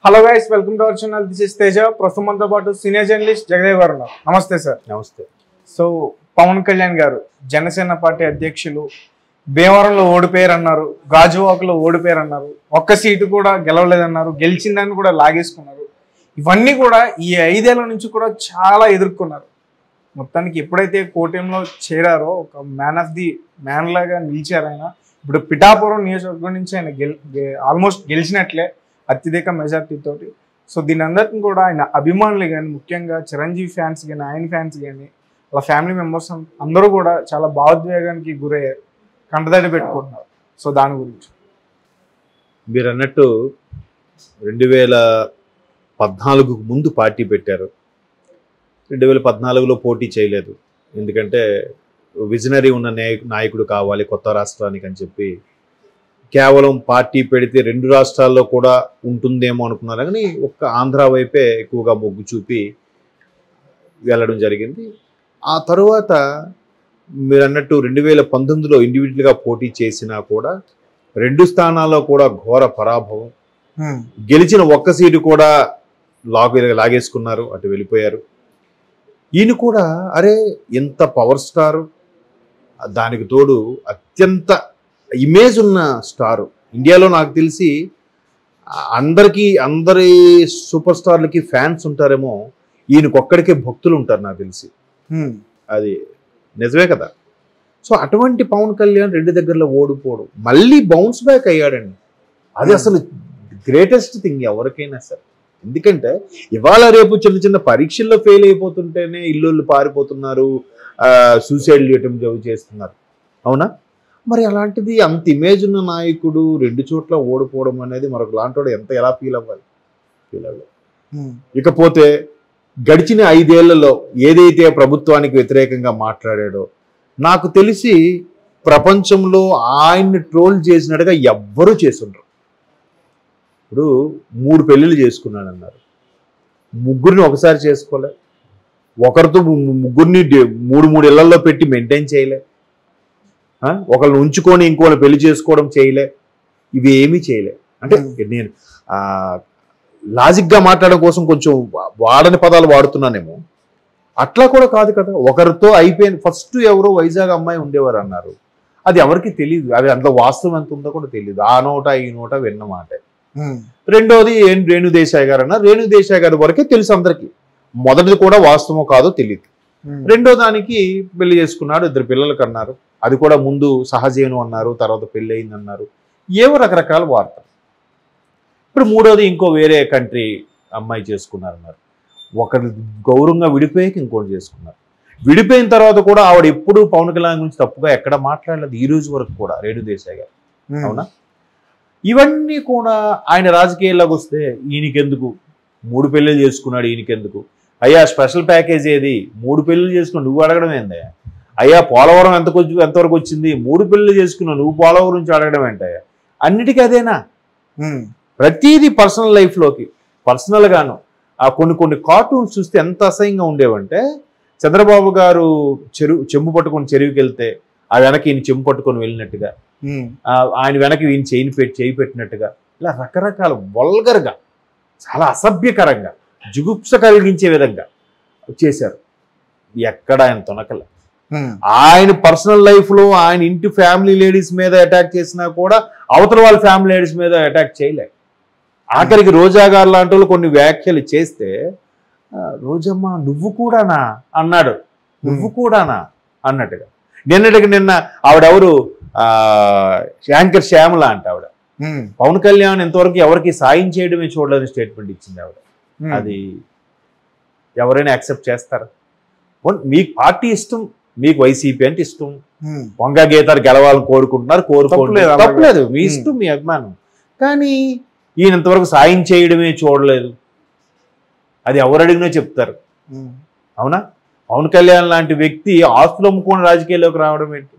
Hello guys, welcome to our channel. This is Teja. ప్రస్తుతం మనతో పాటు సీనియర్ జర్నలిస్ట్ జగదేవ్ గారు ఉన్నారు. నమస్తే సార్. నమస్తే. సో పవన్ కళ్యాణ్ గారు జనసేన పార్టీ అధ్యక్షులు భీమవరంలో ఓడిపోయారు అన్నారు, గాజువాకలో ఓడిపోయారు అన్నారు, ఒక్క సీటు కూడా గెలవలేదన్నారు, గెలిచిందని కూడా లాగేసుకున్నారు. ఇవన్నీ కూడా ఈ 5 ఏళ్ల నుంచి కూడా చాలా ఎదుర్కొన్నారు. మొత్తానికి ఎప్పుడైతే కూటమిలో చేరారో ఒక మ్యాన్ లాగా నిలిచారు ఆయన. ఇప్పుడు పిఠాపురం నియోజకవర్గం నుంచి ఆయన ఆల్మోస్ట్ గెలిచినట్లే అత్యధిక మెజార్టీ తోటి. సో దీని అందరికీ కూడా ఆయన అభిమానులు కానీ, ముఖ్యంగా చిరంజీవి ఫ్యాన్స్ కానీ, ఆయన ఫ్యాన్స్ కానీ, వాళ్ళ ఫ్యామిలీ మెంబర్స్ అందరూ కూడా చాలా భావోద్వేగానికి గురయ్యారు, కంటదడి పెట్టుకుంటున్నారు. సో దాని గురించి మీరు అన్నట్టు 2014కు ముందు పార్టీ పెట్టారు. 2014లో పోటీ చేయలేదు, ఎందుకంటే విజనరీ ఉన్న నాయకుడు కావాలి కొత్త రాష్ట్రానికి అని చెప్పి కేవలం పార్టీ పెడితే 2 రాష్ట్రాల్లో కూడా ఉంటుందేమో అనుకున్నారు. కానీ ఒక్క ఆంధ్ర వైపే ఎక్కువగా మొగ్గు చూపి వెళ్ళడం జరిగింది. ఆ తరువాత మీరు అన్నట్టు 2019లో ఇండివిజువల్గా పోటీ చేసినా కూడా 2 స్థానాల్లో కూడా ఘోర పరాభవం. గెలిచిన ఒక్క సీటు కూడా లాగేసుకున్నారు, అటు వెళ్ళిపోయారు. ఈయన కూడా అరే ఇంత పవర్ స్టారు, దానికి తోడు అత్యంత ఇమేజ్ ఉన్న స్టారు ఇండియాలో. నాకు తెలిసి అందరి సూపర్ స్టార్లకి ఫ్యాన్స్ ఉంటారేమో, ఈయనకొక్కడికే భక్తులు ఉంటారు నాకు తెలిసి. అది నిజమే కదా. సో అటువంటి పవన్ కళ్యాణ్ 2 దగ్గరలో ఓడిపోవడం, మళ్ళీ బౌన్స్ బ్యాక్ అయ్యాడండి. అది అసలు గ్రేటెస్ట్ థింగ్ ఎవరికైనా సరే. ఎందుకంటే ఇవాళ రేపు చిన్న చిన్న పరీక్షల్లో ఫెయిల్ అయిపోతుంటేనే ఇల్లు పారిపోతున్నారు, సూసైడ్ అటెంప్ట్ చేస్తున్నారు, అవునా? మరి అలాంటిది అంత ఇమేజ్ ఉన్న నాయకుడు 2 చోట్ల ఓడిపోవడం అనేది మరొక లాంటి ఎలా ఫీల్ అవ్వాలి? ఇకపోతే గడిచిన 5 ఏళ్లలో ఏదైతే ప్రభుత్వానికి వ్యతిరేకంగా మాట్లాడాడో, నాకు తెలిసి ప్రపంచంలో ఆయన్ని ట్రోల్ చేసినట్టుగా ఎవ్వరూ చేసుండరు. ఇప్పుడు 3 పెళ్ళిళ్ళు చేసుకున్నాడన్నారు, ముగ్గురిని ఒకసారి చేసుకోలే, ఒకరితో ముగ్గురిని 3 ఇళ్లలో పెట్టి మెయింటైన్ చేయలే, ఒకళ్ళని ఉంచుకొని ఇంకోళ్ళని పెళ్లి చేసుకోవడం చేయలే, ఇవి ఏమీ చేయలే. అంటే నేను లాజిక్గా మాట్లాడడం కోసం కొంచెం వాడని పదాలు వాడుతున్నానేమో, అట్లా కూడా కాదు కదా. ఒకరితో అయిపోయింది. ఫస్ట్ ఎవరో వైజాగ్ అమ్మాయి ఉండేవారు అన్నారు, అది ఎవరికి తెలియదు, అది అందులో వాస్తవం ఎంత ఉందో కూడా తెలియదు, ఆ నోట ఈ నోట విన్న మాట. రెండోది రేణు దేశాయ్ గారు అన్నారు, రేణు దేశాయ్ గారి వరకే తెలుసు అందరికి, మొదటిది కూడా వాస్తవం కాదో తెలియదు. రెండో దానికి పెళ్లి చేసుకున్నాడు, 2 పిల్లలు కన్నారు, అది కూడా ముందు సహజీవనం అన్నారు, తర్వాత పెళ్లి అయింది అన్నారు, ఏవో రకరకాల వార్తలు. ఇప్పుడు మూడోది ఇంకో వేరే కంట్రీ అమ్మాయి చేసుకున్నారన్నారు, ఒకరు గౌరవంగా విడిపోయాక ఇంకోటి చేసుకున్నారు. విడిపోయిన తర్వాత కూడా ఆవిడ ఎప్పుడు పవన్ కళ్యాణ్ గురించి తప్పుగా ఎక్కడ మాట్లాడలేదు ఈ రోజు వరకు కూడా, రేణు దేశాయ్ గారు, అవునా? ఇవన్నీ కూడా ఆయన రాజకీయాల్లోకి వస్తే ఈయనకెందుకు 3 పెళ్ళిళ్ళు చేసుకున్నాడు, ఈయనకెందుకు? అయ్యా స్పెషల్ ప్యాకేజ్ ఏది? 3 పెళ్ళిళ్ళు చేసుకుని నువ్వు అడగడం ఏందయ్యా? అయ్యా పోలవరం ఎంతవరకు వచ్చింది? 3 పెళ్ళిళ్ళు చేసుకున్నావు, నువ్వు పోలవరం నుంచి అడగడం ఏంటయ్యా? అన్నిటికీ అదేనా? ప్రతిదీ పర్సనల్ లైఫ్లోకి పర్సనల్గాను. ఆ కొన్ని కార్టూన్స్ చూస్తే ఎంత అసహ్యంగా ఉండేవంటే, చంద్రబాబు గారు చెంబు పట్టుకొని చెరువుకి వెళ్తే ఆ వెనక ఈయన చెంబు పట్టుకొని వెళ్ళినట్టుగా, ఆయన వెనక ఈయన చేయి పెట్టినట్టుగా, ఇలా రకరకాల వల్గర్గా, చాలా అసభ్యకరంగా, జుగుప్స కలిగించే విధంగా చేశారు. ఎక్కడ ఆయన తొనకలే. ఆయన పర్సనల్ లైఫ్లో ఆయన ఇంటి ఫ్యామిలీ లేడీస్ మీద అటాక్ చేసినా కూడా అవతల వాళ్ళ ఫ్యామిలీ లేడీస్ మీద అటాక్ చేయలే. ఆఖరికి రోజా గారు లాంటి వాళ్ళు కొన్ని వ్యాఖ్యలు చేస్తే, రోజమ్మ నువ్వు కూడానా అన్నాడు, నువ్వు కూడానా అన్నట్టుగా. నిన్న ఆవిడెవరు, యాంకర్ శ్యామల అంట, ఆవిడ పవన్ కళ్యాణ్ ఇంతవరకు ఎవరికి సాయం చేయడమే చూడలేని స్టేట్మెంట్ ఇచ్చింది ఆవిడ. అది ఎవరైనా యాక్సెప్ట్ చేస్తారా? మీకు పార్టీ ఇష్టం, మీకు వైసీపీ అంటే ఇష్టం, వంగ గీతాలు గెలవాలని కోరుకుంటున్నారు, తప్పలేదు, మీ ఇష్టం, మీ అభిమానం. కానీ ఈయన ఇంతవరకు సాయం చేయడమే చూడలేదు, అది ఎవరు అడిగినా చెప్తారు, అవునా? పవన్ కళ్యాణ్ లాంటి వ్యక్తి ఆస్తులు అమ్ముకొని రాజకీయాల్లోకి రావడం ఏంటి?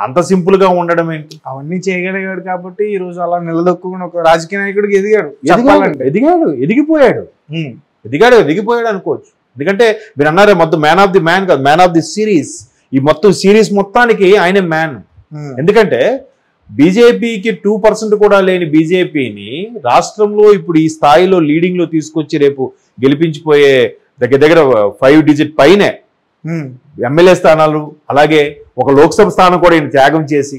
అంత సింపుల్గా ఉండడం ఏంటి? అవన్నీ చేయగలిగాడు కాబట్టి ఈ రోజు అలా నిలదొక్కుని ఒక రాజకీయ నాయకుడికి ఎదిగిపోయాడు అనుకోవచ్చు. ఎందుకంటే మీరు అన్నారే మొత్తం మ్యాన్ ఆఫ్ ది మ్యాన్ కాదు, మ్యాన్ ఆఫ్ ది సిరీస్. ఈ మొత్తం సిరీస్ మొత్తానికి ఆయన మ్యాన్. ఎందుకంటే బీజేపీకి 2% కూడా లేని బీజేపీని రాష్ట్రంలో ఇప్పుడు ఈ స్థాయిలో లీడింగ్ లో తీసుకొచ్చి రేపు గెలిపించిపోయే దగ్గర 5 డిజిట్ పైనే ఎమ్మెల్యే స్థానాలు, అలాగే ఒక లోక్సభ స్థానం కూడా ఈయన త్యాగం చేసి,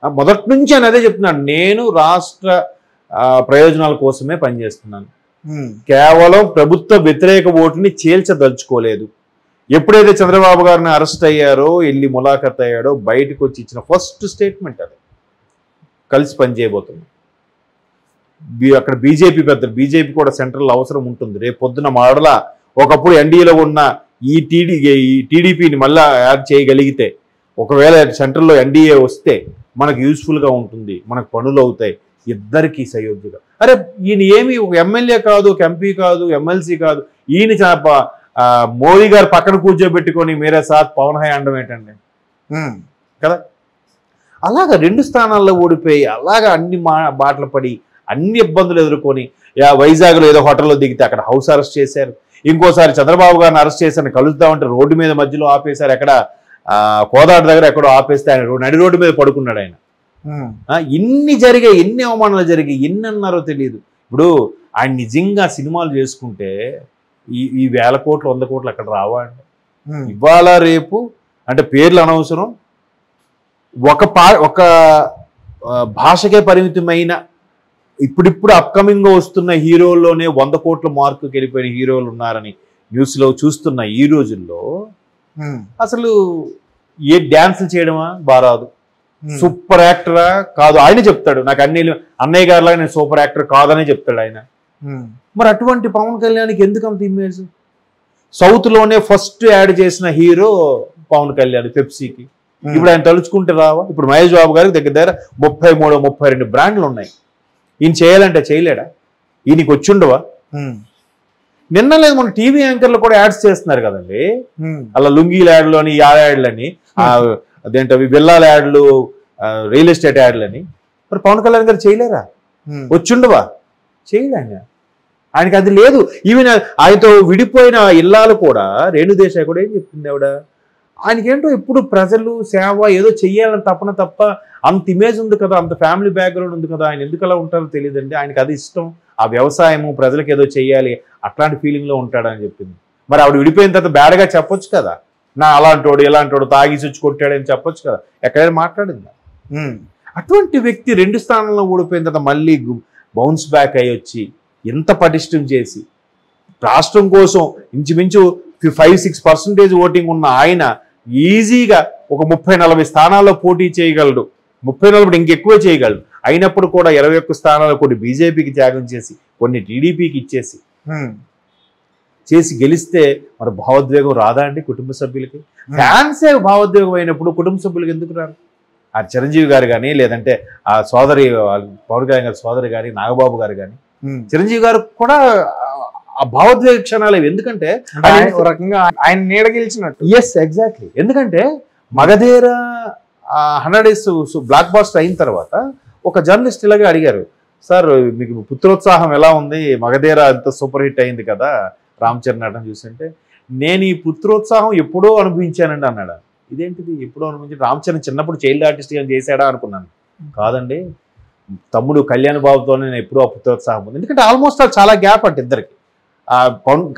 మొదటి నుంచి అని అదే చెప్తున్నాను, నేను రాష్ట్ర ప్రయోజనాల కోసమే పనిచేస్తున్నాను, కేవలం ప్రభుత్వ వ్యతిరేక ఓటుని చీల్చదలుచుకోలేదు. ఎప్పుడైతే చంద్రబాబు గారిని అరెస్ట్ అయ్యారో, వెళ్ళి ములాఖత్ అయ్యాడో, బయటకు వచ్చి ఇచ్చిన ఫస్ట్ స్టేట్మెంట్ అది, కలిసి పనిచేయబోతున్నాం. అక్కడ బీజేపీ పెద్దలు, బీజేపీ కూడా సెంట్రల్ అవసరం ఉంటుంది. రేపు పొద్దున మరలా ఒకప్పుడు ఎన్డీఏలో ఉన్న ఈ టీడీపీని మళ్ళా యాడ్ చేయగలిగితే, ఒకవేళ సెంట్రల్లో ఎన్డీఏ వస్తే మనకు యూస్ఫుల్గా ఉంటుంది, మనకు పనులు అవుతాయి, ఇద్దరికి సయోధ్యగా. అరే ఈయన ఏమి ఒక ఎమ్మెల్యే కాదు, ఒక ఎంపీ కాదు, ఎమ్మెల్సీ కాదు, ఈయన మోదీ గారు పక్కన కూర్చోబెట్టుకొని మీరే సాత్ పవన్ హై అనడం ఏంటండి కదా. అలాగా 2 స్థానాల్లో ఓడిపోయి, అలాగా అన్ని బాటలు పడి, అన్ని ఇబ్బందులు ఎదుర్కొని, వైజాగ్లో ఏదో హోటల్లో దిగితే అక్కడ హౌస్ అరెస్ట్ చేశారు. ఇంకోసారి చంద్రబాబు గారిని అరెస్ట్ చేశారు, కలుద్దామంటే రోడ్డు మీద మధ్యలో ఆపేశారు. ఎక్కడ కోదాడ దగ్గర ఎక్కడో ఆపేస్తే ఆయన నడి రోడ్డు మీద పడుకున్నాడు ఆయన. ఇన్ని జరిగాయి, ఎన్ని అవమానాలు జరిగాయి, ఎన్ని అన్నారో తెలియదు. ఇప్పుడు ఆయన నిజంగా సినిమాలు చేసుకుంటే ఈ 1000 కోట్లు 100 కోట్లు అక్కడ రావా అండి? ఇవాళ రేపు అంటే పేర్లు అనవసరం, ఒక భాషకే పరిమితమైన ఇప్పుడిప్పుడు అప్కమింగ్ వస్తున్న హీరోల్లోనే 100 కోట్ల మార్కుకి వెళ్ళిపోయిన హీరోలు ఉన్నారని న్యూస్లో చూస్తున్న ఈ రోజుల్లో అసలు ఏ డ్యాన్సులు చేయడమా బారాదు, సూపర్ యాక్టరా కాదు, ఆయన చెప్తాడు నాకు అన్నయ్య గారిలాగా నేను సూపర్ యాక్టర్ కాదని చెప్తాడు ఆయన. మరి అటువంటి పవన్ కళ్యాణ్కి ఎందుకు అంత ఇమేజ్? సౌత్ లోనే ఫస్ట్ యాడ్ చేసిన హీరో పవన్ కళ్యాణ్ పెప్సీకి. ఇప్పుడు ఆయన తలుచుకుంటే రావా? ఇప్పుడు మహేష్ బాబు గారికి దగ్గర 33-32 బ్రాండ్లు ఉన్నాయి. ఈయన చేయాలంటే చేయలేడా? ఈయనకి వచ్చిండవా? నిన్న లేదు మన టీవీ యాంకర్లు కూడా యాడ్స్ చేస్తున్నారు కదండి, అలా లుంగీల యాడ్లు అని, యాడ్లని, అదేంటవి విల్లాల యాడ్లు, రియల్ ఎస్టేట్ యాడ్లని. మరి పవన్ కళ్యాణ్ గారు చేయలేరా? వచ్చిండవా? చేయలే. ఆయనకి అది లేదు. ఈవెన్ ఆయనతో విడిపోయిన ఇల్లాలు కూడా, రేణుదేశాయ్ కూడా ఏం చెప్తుంది ఆవిడ, ఆయనకేంటో ఎప్పుడు ప్రజలు సేవ ఏదో చెయ్యాలని తప్పన తప్ప అంత ఇమేజ్ ఉంది కదా, అంత ఫ్యామిలీ బ్యాక్గ్రౌండ్ ఉంది కదా, ఆయన ఎందుకు అలా ఉంటారో తెలియదండి. ఆయనకి అది ఇష్టం, ఆ వ్యవసాయము, ప్రజలకు ఏదో చెయ్యాలి, అట్లాంటి ఫీలింగ్లో ఉంటాడని చెప్పింది. మరి ఆవిడ విడిపోయిన తర్వాత బ్యాడ్గా చెప్పొచ్చు కదా, నా అలాంటోడు ఇలాంటోడు తాగి సుచ్చి కొట్టాడని చెప్పొచ్చు కదా, ఎక్కడైనా మాట్లాడిందా? అటువంటి వ్యక్తి 2 స్థానాల్లో ఓడిపోయిన తర్వాత మళ్ళీ బౌన్స్ బ్యాక్ అయ్యి వచ్చి ఎంత పటిష్టం చేసి రాష్ట్రం కోసం ఇంచుమించు 5-6% ఓటింగ్ ఉన్న ఆయన ఈజీగా ఒక 30-40 స్థానాల్లో పోటీ చేయగలడు, 30-40 ఇంకెక్కువ చేయగలడు. అయినప్పుడు కూడా 21 స్థానాలు కొన్ని బీజేపీకి త్యాగం చేసి, కొన్ని టీడీపీకి ఇచ్చేసి చేసి గెలిస్తే మరి భావోద్వేగం రాదా అండి కుటుంబ సభ్యులకి? ఫ్యాన్సే భావోద్వేగం అయినప్పుడు కుటుంబ సభ్యులకి ఎందుకు రాదు? ఆ చిరంజీవి గారు కానీ, లేదంటే ఆ సోదరి పవన్ కళ్యాణ్ గారి సోదరి కానీ, నాగబాబు గారు కానీ, చిరంజీవి గారు కూడా ఆ భావోద్వేగ క్షణాలు. ఎందుకంటే రకంగా ఆయన నీడ గెలిచినట్టు. Yes, exactly. ఎందుకంటే మగధీర 100 days బ్లాక్ బాస్టర్ అయిన తర్వాత ఒక జర్నలిస్ట్ ఇలాగే అడిగారు, సార్ మీకు పుత్రోత్సాహం ఎలా ఉంది, మగధీర అంత సూపర్ హిట్ అయింది కదా రామ్ చరణ్ నటన చూస్తుంటే, నేను ఈ పుత్రోత్సాహం ఎప్పుడో అనుభవించానండి అన్నాడు. ఇదేంటిది ఎప్పుడో అనుభవించి? రామ్ చరణ్ చిన్నప్పుడు చైల్డ్ ఆర్టిస్ట్ గా చేశాడా అనుకున్నాను. కాదండి, తమ్ముడు కళ్యాణ్ బాబుతో నేను ఎప్పుడూ ఆ పుత్రోత్సాహం ఉంది. ఎందుకంటే ఆల్మోస్ట్ చాలా గ్యాప్ అంటే ఇద్దరికి.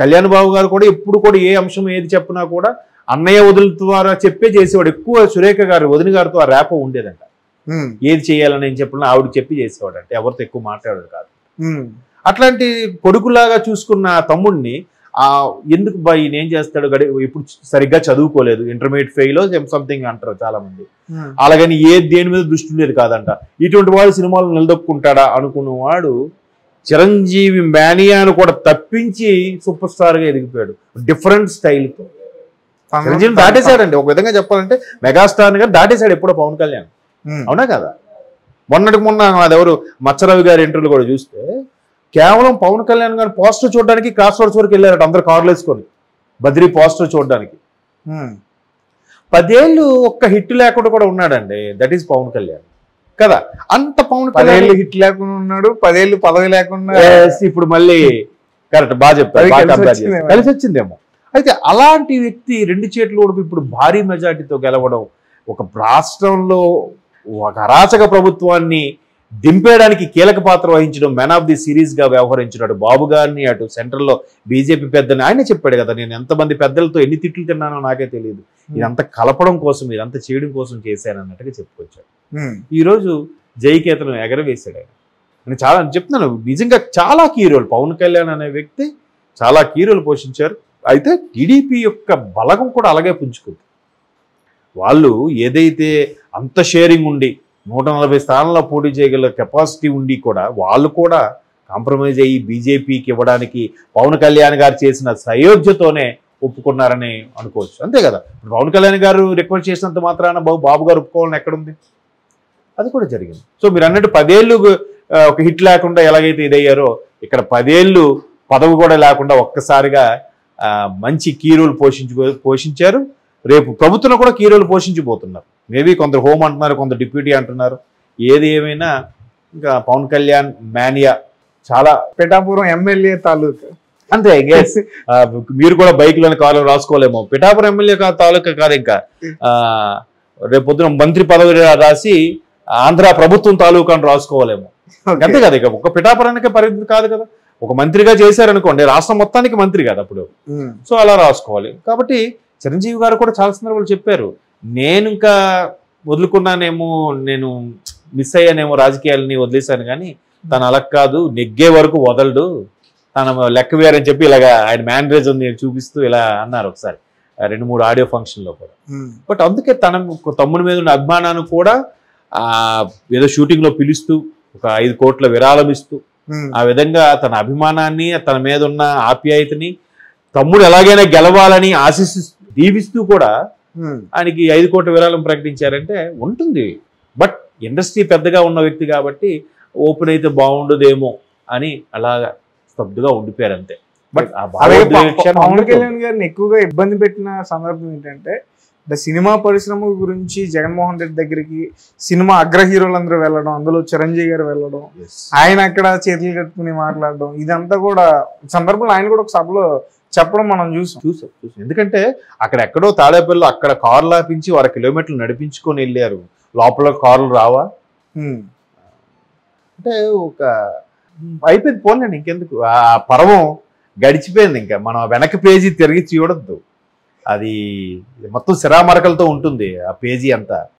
కళ్యాణ్ బాబు గారు కూడా ఎప్పుడు కూడా ఏ అంశం ఏది చెప్పినా కూడా అన్నయ్య వదుల ద్వారా చెప్పే చేసేవాడు. ఎక్కువ సురేఖ గారు వదిన గారితో ఆ ర్యాప్ ఉండేదంట. ఏది చేయాలని ఏం చెప్పినా ఆవిడ చెప్పి చేసేవాడు, అంటే ఎవరితో ఎక్కువ మాట్లాడాడు కాదు. అట్లాంటి కొడుకులాగా చూసుకున్న తమ్ముడిని ఎందుకు ఈయన ఏం చేస్తాడు, ఇప్పుడు సరిగ్గా చదువుకోలేదు, ఇంటర్మీడియట్ ఫెయిల్ సంథింగ్ అంటారు చాలా మంది. అలాగని దేని మీద దృష్టి ఉండేది కాదంట. ఇటువంటి వాడు సినిమాలు నిలదొక్కుంటాడా అనుకున్నవాడు చిరంజీవి మేనియాను కూడా తప్పించి సూపర్ స్టార్ గా ఎదిగిపోయాడు డిఫరెంట్ స్టైల్తో. చిరంజీవి దాటేశాడండి ఒక విధంగా చెప్పాలంటే, మెగాస్టార్ గా దాటేశాడు ఎప్పుడో పవన్ కళ్యాణ్. అవునా కదా? మొన్న అదెవరు మచ్చరవి గారి ఇంటర్వ్యూలు కూడా చూస్తే కేవలం పవన్ కళ్యాణ్ గారి పోస్టర్ చూడడానికి క్రాస్ రోడ్స్ వరకు వెళ్ళారట అందరు కార్లు వేసుకొని, బద్రీ పోస్టర్ చూడడానికి. 10 ఏళ్ళు ఒక్క హిట్ లేకుండా కూడా ఉన్నాడండి. దట్ ఈస్ పవన్ కళ్యాణ్ కదా. అంత పవన్ కళ్యాణ్ హిట్ లేకుండా ఉన్నాడు, 10 ఏళ్ళు పదవి లేకుండా. ఇప్పుడు మళ్ళీ కరెక్ట్, బాగా చెప్పారు, కలిసి వచ్చిందేమో. అయితే అలాంటి వ్యక్తి 2 చేతులు ఓడిపి ఇప్పుడు భారీ మెజార్టీతో గెలవడం, ఒక రాష్ట్రంలో ఒక అరాచక ప్రభుత్వాన్ని దింపేయడానికి కీలక పాత్ర వహించడం, మ్యాన్ ఆఫ్ ది సిరీస్ గా వ్యవహరించడం, అటు బాబు గారిని అటు సెంట్రల్లో బీజేపీ పెద్దని ఆయనే చెప్పాడు కదా, నేను ఎంతమంది పెద్దలతో ఎన్ని తిట్లు తిన్నానో నాకే తెలియదు, ఇదంతా కలపడం కోసం ఇదంతా చేయడం కోసం చేశాను అన్నట్టుగా చెప్పుకొచ్చాడు. ఈరోజు జైకేతను ఎగరవేశాడు ఆయన. నేను చాలా చెప్తున్నాను, నిజంగా చాలా కీ రోల్ పవన్ కళ్యాణ్ అనే వ్యక్తి చాలా కీ రోల్ పోషించారు. అయితే టీడీపీ యొక్క బలగం కూడా అలాగే పుంజుకుంది. వాళ్ళు ఏదైతే అంత షేరింగ్ ఉండి 140 స్థానాల్లో పోటీ చేయగల కెపాసిటీ ఉండి కూడా వాళ్ళు కూడా కాంప్రమైజ్ అయ్యి బీజేపీకి ఇవ్వడానికి పవన్ కళ్యాణ్ గారు చేసిన సయోధ్యతోనే ఒప్పుకున్నారని అనుకోవచ్చు. అంతే కదా, పవన్ కళ్యాణ్ గారు రిక్వెస్ట్ చేసినంత మాత్రాన బాబు గారు ఒప్పుకోవాలని ఎక్కడుంది? అది కూడా జరిగింది. సో మీరు అన్నట్టు 10 ఏళ్ళు ఒక హిట్ లేకుండా ఎలాగైతే ఇదయ్యారో ఇక్కడ 10 ఏళ్ళు పదవి కూడా లేకుండా ఒక్కసారిగా మంచి కీ రోల్ పోషించారు. రేపు ప్రభుత్వం కూడా కీ రోల్ పోషించబోతున్నారు. మేబీ కొందరు హోమ్ అంటున్నారు, కొందరు డిప్యూటీ అంటున్నారు. ఏది ఏమైనా ఇంకా పవన్ కళ్యాణ్ మానియా చాలా. పిఠాపురం ఎమ్మెల్యే తాలూకా అంతే, మీరు కూడా బైక్లోని కారు రాసుకోలేమో. పిఠాపురం ఎమ్మెల్యే తాలూకా కాదు, ఇంకా రేపు పొద్దున మంత్రి పదవి రాసి ఆంధ్ర ప్రభుత్వం తాలూకా అని రాసుకోవాలేమో. అంతే కదా, ఇక ఒక పిఠాపురానికి పరిధి కాదు కదా, ఒక మంత్రిగా చేశారనుకోండి రాష్ట్రం మొత్తానికి మంత్రి కదా అప్పుడు. సో అలా రాసుకోవాలి. కాబట్టి చిరంజీవి గారు కూడా చాలా సందర్భాలు చెప్పారు, నేను ఇంకా వదులుకున్నానేమో, నేను మిస్ అయ్యానేమో, రాజకీయాలని వదిలేశాను, కానీ తను అలా కాదు, నెగ్గే వరకు వదలడు, తన లెక్క వేరని చెప్పి ఇలాగా ఆయన మేనరేజ్ ఉంది చూపిస్తూ ఇలా అన్నారు ఒకసారి 2-3 ఆడియో ఫంక్షన్లో కూడా. బట్ అందుకే తన తమ్ముడి మీద ఉన్న అభిమానాన్ని కూడా ఏదో షూటింగ్లో పిలుస్తూ ఒక 5 కోట్ల విరాళం ఇస్తూ ఆ విధంగా తన అభిమానాన్ని, తన మీద ఉన్న ఆప్యాయతని, తమ్ముడు ఎలాగైనా గెలవాలని దీవిస్తూ కూడా ఆయనకి 5 కోట్ల విరాళం ప్రకటించారంటే ఉంటుంది. బట్ ఇండస్ట్రీ పెద్దగా ఉన్న వ్యక్తి కాబట్టి ఓపెన్ అయితే బాగుండదేమో అని అలాగా స్తబ్దుగా ఉండిపోయారు అంతే. బట్ పవన్ కళ్యాణ్ గారిని ఎక్కువగా ఇబ్బంది పెట్టిన సందర్భం ఏంటంటే సినిమా పరిశ్రమ గురించి జగన్మోహన్ రెడ్డి దగ్గరికి సినిమా అగ్ర హీరోలందరూ వెళ్ళడం, అందులో చిరంజీవి గారు వెళ్ళడం, ఆయన అక్కడ చేతులు కట్టుకుని మాట్లాడడం, ఇదంతా కూడా సందర్భంలో ఆయన కూడా ఒక సభలో చెప్పడం మనం చూసాం. ఎందుకంటే అక్కడ ఎక్కడో తాడేపల్లిలో అక్కడ కార్లు ఆపించి 1 కిలోమీటర్లు నడిపించుకొని వెళ్ళారు, లోపల కార్లు రావా అంటే ఒక అయిపోయింది. పోలేండి, ఇంకెందుకు ఆ పర్వం గడిచిపోయింది, ఇంకా మనం వెనక పేజీ తిరిగి చూడొద్దు. అది మొత్తం సిరామరకలతో ఉంటుంది ఆ పేజీ అంతా.